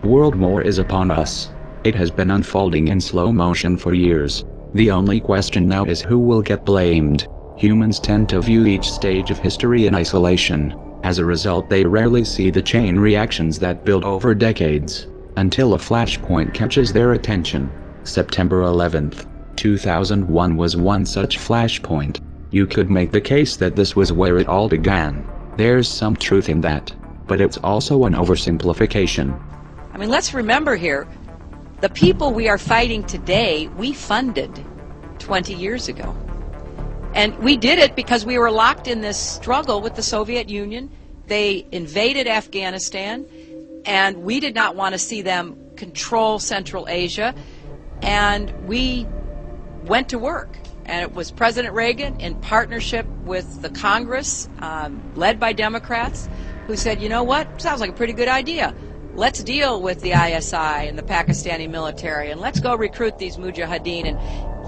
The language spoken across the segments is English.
World War is upon us. It has been unfolding in slow motion for years. The only question now is who will get blamed. Humans tend to view each stage of history in isolation. As a result, they rarely see the chain reactions that build over decades, until a flashpoint catches their attention. September 11th, 2001 was one such flashpoint. You could make the case that this was where it all began. There's some truth in that, but it's also an oversimplification. I mean, let's remember here, the people we are fighting today, we funded 20 years ago. And we did it because we were locked in this struggle with the Soviet Union. They invaded Afghanistan, and we did not want to see them control Central Asia. And we went to work. And it was President Reagan, in partnership with the Congress, led by Democrats, who said, you know what, sounds like a pretty good idea. Let's deal with the ISI and the Pakistani military, and let's go recruit these mujahideen, and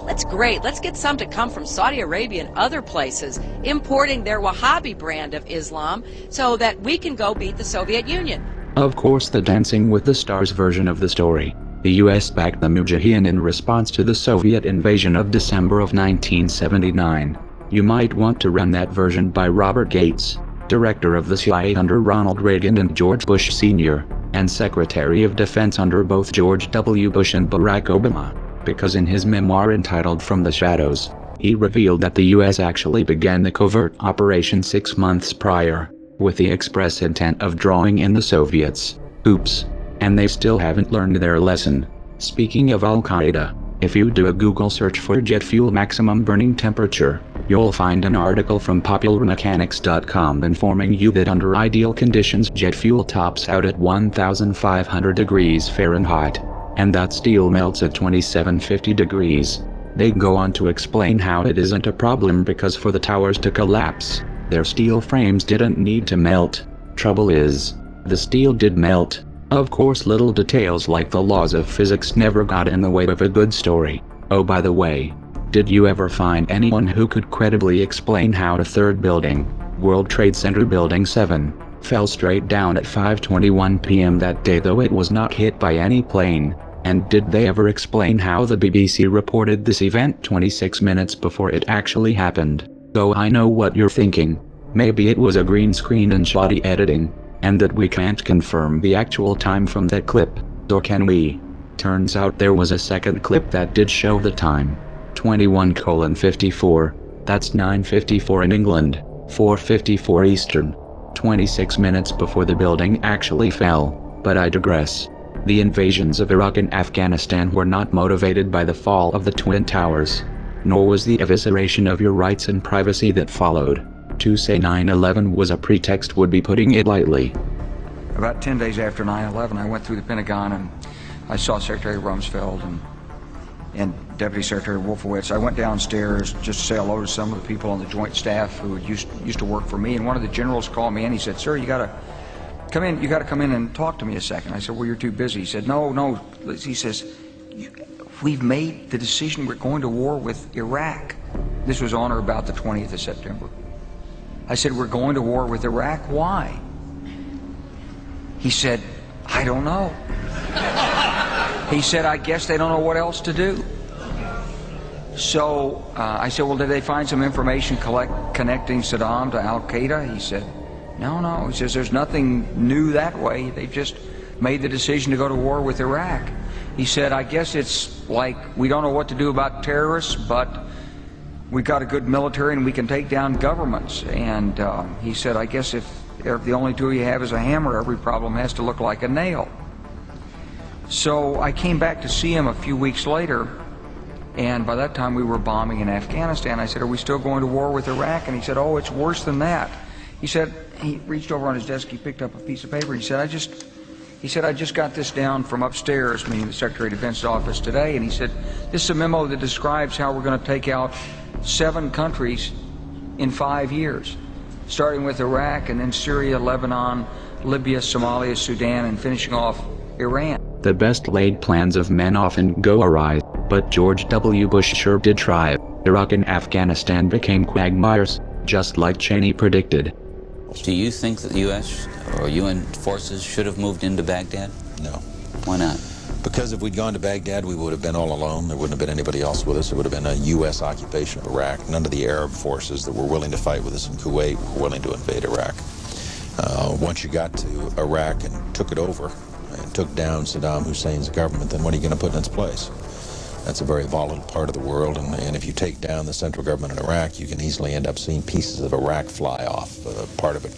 let's get some to come from Saudi Arabia and other places, importing their Wahhabi brand of Islam, so that we can go beat the Soviet Union. Of course, the Dancing with the Stars version of the story. The U.S. backed the mujahideen in response to the Soviet invasion of December of 1979. You might want to run that version by Robert Gates, director of the CIA under Ronald Reagan and George Bush Sr., and Secretary of Defense under both George W. Bush and Barack Obama, because in his memoir entitled From the Shadows, he revealed that the U.S. actually began the covert operation 6 months prior, with the express intent of drawing in the Soviets. Oops. And they still haven't learned their lesson. Speaking of Al-Qaeda, if you do a Google search for jet fuel maximum burning temperature, you'll find an article from popularmechanics.com informing you that under ideal conditions jet fuel tops out at 1,500 degrees Fahrenheit, and that steel melts at 2,750 degrees. They go on to explain how it isn't a problem because for the towers to collapse, their steel frames didn't need to melt. Trouble is, the steel did melt. Of course, little details like the laws of physics never got in the way of a good story. Oh, by the way, did you ever find anyone who could credibly explain how the third building, World Trade Center Building 7, fell straight down at 5:21 p.m. that day, though it was not hit by any plane? And did they ever explain how the BBC reported this event 26 minutes before it actually happened? Though I know what you're thinking. Maybe it was a green screen and shoddy editing, and that we can't confirm the actual time from that clip, or can we? Turns out there was a second clip that did show the time. 21:54, that's 9:54 in England, 4:54 Eastern. 26 minutes before the building actually fell, but I digress. The invasions of Iraq and Afghanistan were not motivated by the fall of the Twin Towers, nor was the evisceration of your rights and privacy that followed. To say 9/11 was a pretext would be putting it lightly. About 10 days after 9/11, I went through the Pentagon and I saw Secretary Rumsfeld and Deputy Secretary Wolfowitz. I went downstairs just to say hello to some of the people on the Joint Staff who used to work for me, and one of the generals called me and he said, "Sir, you gotta come in and talk to me a second." I said, "Well, you're too busy." He said, No. He says, "We've made the decision. We're going to war with Iraq." This was on or about the 20th of September. I said, "We're going to war with Iraq. Why?" He said, "I don't know." He said, "I guess they don't know what else to do." So I said, "Well, did they find some information connecting Saddam to Al-Qaeda?" He said, No. He says, "There's nothing new that way. They just made the decision to go to war with Iraq." He said, "I guess it's like we don't know what to do about terrorists, but we've got a good military and we can take down governments." And he said, "I guess if the only tool you have is a hammer, every problem has to look like a nail." So I came back to see him a few weeks later, and by that time we were bombing in Afghanistan. I said, "Are we still going to war with Iraq?" And he said, "Oh, it's worse than that." He said, he reached over on his desk, he picked up a piece of paper, he said, I just got this down from upstairs," meaning the Secretary of Defense's office today, and he said, "This is a memo that describes how we're going to take out 7 countries in 5 years, starting with Iraq and then Syria, Lebanon, Libya, Somalia, Sudan, and finishing off Iran." The best laid plans of men often go awry, but George W. Bush sure did try. Iraq and Afghanistan became quagmires, just like Cheney predicted. Do you think that the U.S. or UN forces should have moved into Baghdad? No. Why not? Because if we'd gone to Baghdad, we would have been all alone. There wouldn't have been anybody else with us. It would have been a U.S. occupation of Iraq. None of the Arab forces that were willing to fight with us in Kuwait were willing to invade Iraq. Once you got to Iraq and took it over and took down Saddam Hussein's government, then what are you going to put in its place? That's a very volatile part of the world, and if you take down the central government in Iraq, you can easily end up seeing pieces of Iraq fly off. Part of it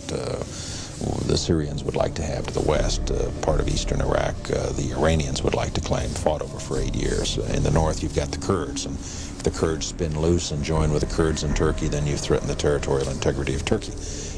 the Syrians would like to have to the west. Part of eastern Iraq, the Iranians would like to claim, fought over for 8 years. In the north, you've got the Kurds, and if the Kurds spin loose and join with the Kurds in Turkey, then you threaten the territorial integrity of Turkey.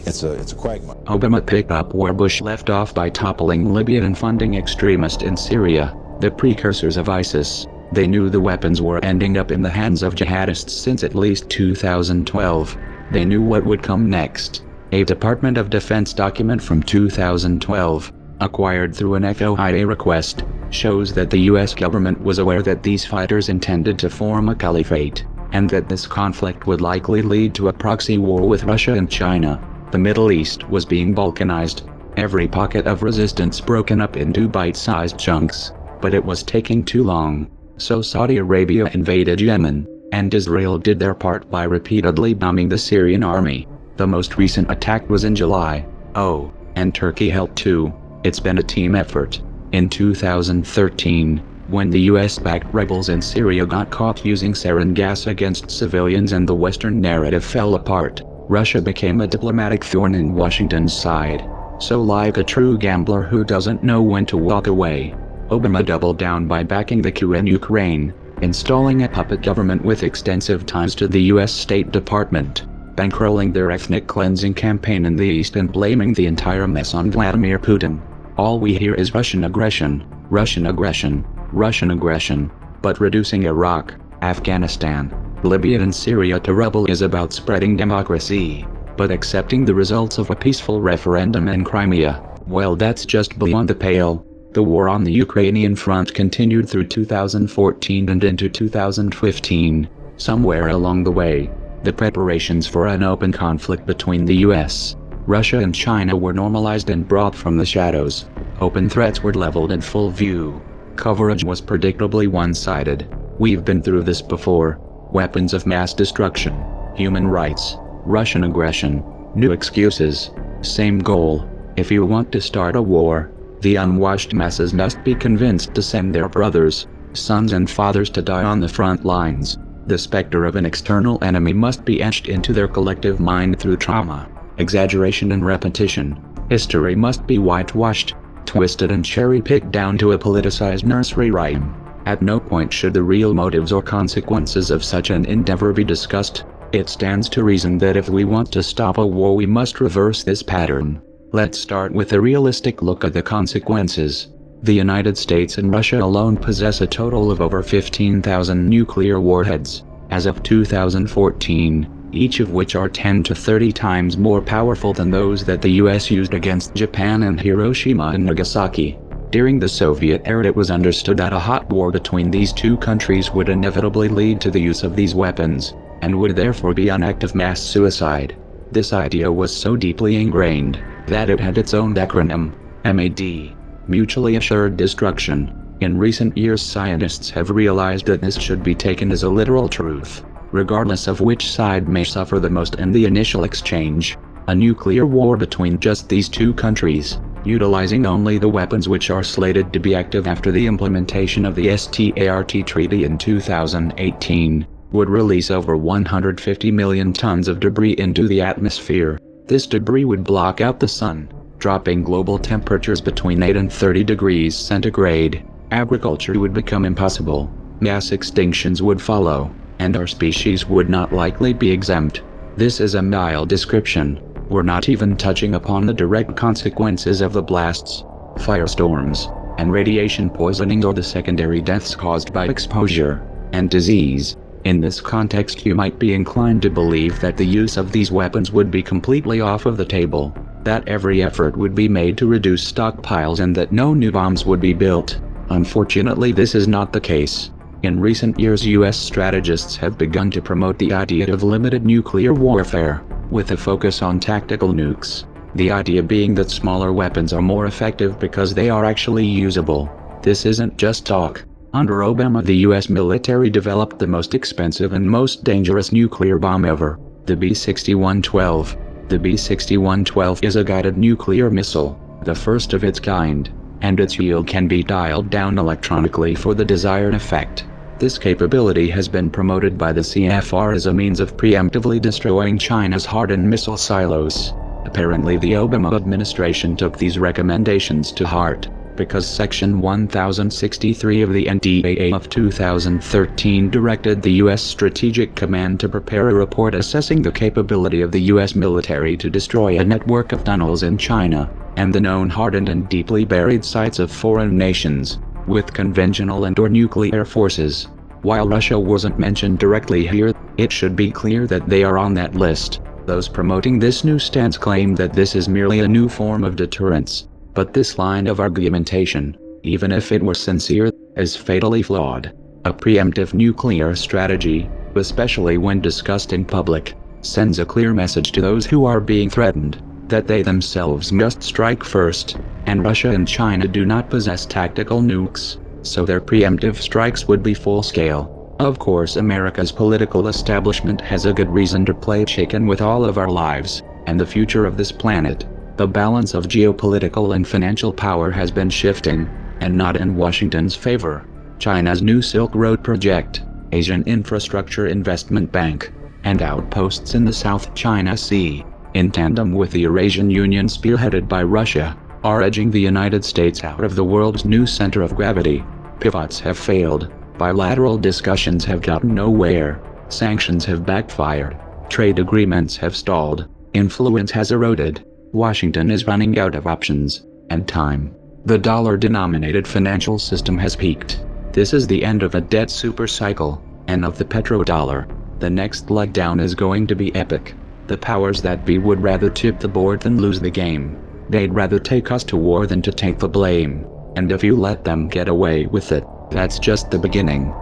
It's a quagmire. Obama picked up where Bush left off by toppling Libya and funding extremists in Syria, the precursors of ISIS. They knew the weapons were ending up in the hands of jihadists since at least 2012. They knew what would come next. A Department of Defense document from 2012, acquired through an FOIA request, shows that the US government was aware that these fighters intended to form a caliphate, and that this conflict would likely lead to a proxy war with Russia and China. The Middle East was being balkanized, every pocket of resistance broken up into bite-sized chunks, but it was taking too long. So Saudi Arabia invaded Yemen, and Israel did their part by repeatedly bombing the Syrian army. The most recent attack was in July. Oh, and Turkey helped too. It's been a team effort. In 2013, when the US-backed rebels in Syria got caught using sarin gas against civilians and the Western narrative fell apart, Russia became a diplomatic thorn in Washington's side. So like a true gambler who doesn't know when to walk away, Obama doubled down by backing the coup in Ukraine, installing a puppet government with extensive ties to the US State Department, bankrolling their ethnic cleansing campaign in the East and blaming the entire mess on Vladimir Putin. All we hear is Russian aggression, Russian aggression, Russian aggression, but reducing Iraq, Afghanistan, Libya and Syria to rubble is about spreading democracy, but accepting the results of a peaceful referendum in Crimea, well, that's just beyond the pale. The war on the Ukrainian front continued through 2014 and into 2015. Somewhere along the way, the preparations for an open conflict between the US, Russia and China were normalized and brought from the shadows. Open threats were leveled in full view. Coverage was predictably one-sided. We've been through this before. Weapons of mass destruction, human rights, Russian aggression, new excuses, same goal. If you want to start a war, the unwashed masses must be convinced to send their brothers, sons and fathers to die on the front lines. The specter of an external enemy must be etched into their collective mind through trauma, exaggeration and repetition. History must be whitewashed, twisted and cherry-picked down to a politicized nursery rhyme. At no point should the real motives or consequences of such an endeavor be discussed. It stands to reason that if we want to stop a war, we must reverse this pattern. Let's start with a realistic look at the consequences. The United States and Russia alone possess a total of over 15,000 nuclear warheads, as of 2014, each of which are 10 to 30 times more powerful than those that the US used against Japan and Hiroshima and Nagasaki. During the Soviet era, it was understood that a hot war between these two countries would inevitably lead to the use of these weapons, and would therefore be an act of mass suicide. This idea was so deeply ingrained that it had its own acronym, MAD, Mutually Assured Destruction. In recent years, scientists have realized that this should be taken as a literal truth, regardless of which side may suffer the most in the initial exchange. A nuclear war between just these two countries, utilizing only the weapons which are slated to be active after the implementation of the START treaty in 2018, would release over 150 million tons of debris into the atmosphere. This debris would block out the sun, dropping global temperatures between 8 and 30 degrees centigrade. Agriculture would become impossible, mass extinctions would follow, and our species would not likely be exempt. This is a mild description. We're not even touching upon the direct consequences of the blasts, firestorms, and radiation poisoning, or the secondary deaths caused by exposure and disease. In this context, you might be inclined to believe that the use of these weapons would be completely off of the table, that every effort would be made to reduce stockpiles and that no new bombs would be built. Unfortunately, this is not the case. In recent years, US strategists have begun to promote the idea of limited nuclear warfare, with a focus on tactical nukes. The idea being that smaller weapons are more effective because they are actually usable. This isn't just talk. Under Obama, the US military developed the most expensive and most dangerous nuclear bomb ever, the B-6112. The B-6112 is a guided nuclear missile, the first of its kind, and its yield can be dialed down electronically for the desired effect. This capability has been promoted by the CFR as a means of preemptively destroying China's hardened missile silos. Apparently, the Obama administration took these recommendations to heart, because Section 1063 of the NDAA of 2013 directed the U.S. Strategic Command to prepare a report assessing the capability of the U.S. military to destroy a network of tunnels in China, and the known hardened and deeply buried sites of foreign nations, with conventional and/or nuclear forces. While Russia wasn't mentioned directly here, it should be clear that they are on that list. Those promoting this new stance claim that this is merely a new form of deterrence. But this line of argumentation, even if it were sincere, is fatally flawed. A preemptive nuclear strategy, especially when discussed in public, sends a clear message to those who are being threatened, that they themselves must strike first, and Russia and China do not possess tactical nukes, so their preemptive strikes would be full-scale. Of course, America's political establishment has a good reason to play chicken with all of our lives, and the future of this planet. The balance of geopolitical and financial power has been shifting, and not in Washington's favor. China's new Silk Road project, Asian Infrastructure Investment Bank, and outposts in the South China Sea, in tandem with the Eurasian Union spearheaded by Russia, are edging the United States out of the world's new center of gravity. Pivots have failed, bilateral discussions have gotten nowhere, sanctions have backfired, trade agreements have stalled, influence has eroded. Washington is running out of options and time. The dollar-denominated financial system has peaked. This is the end of a debt supercycle, and of the petrodollar. The next leg down is going to be epic. The powers that be would rather tip the board than lose the game. They'd rather take us to war than to take the blame. And if you let them get away with it, that's just the beginning.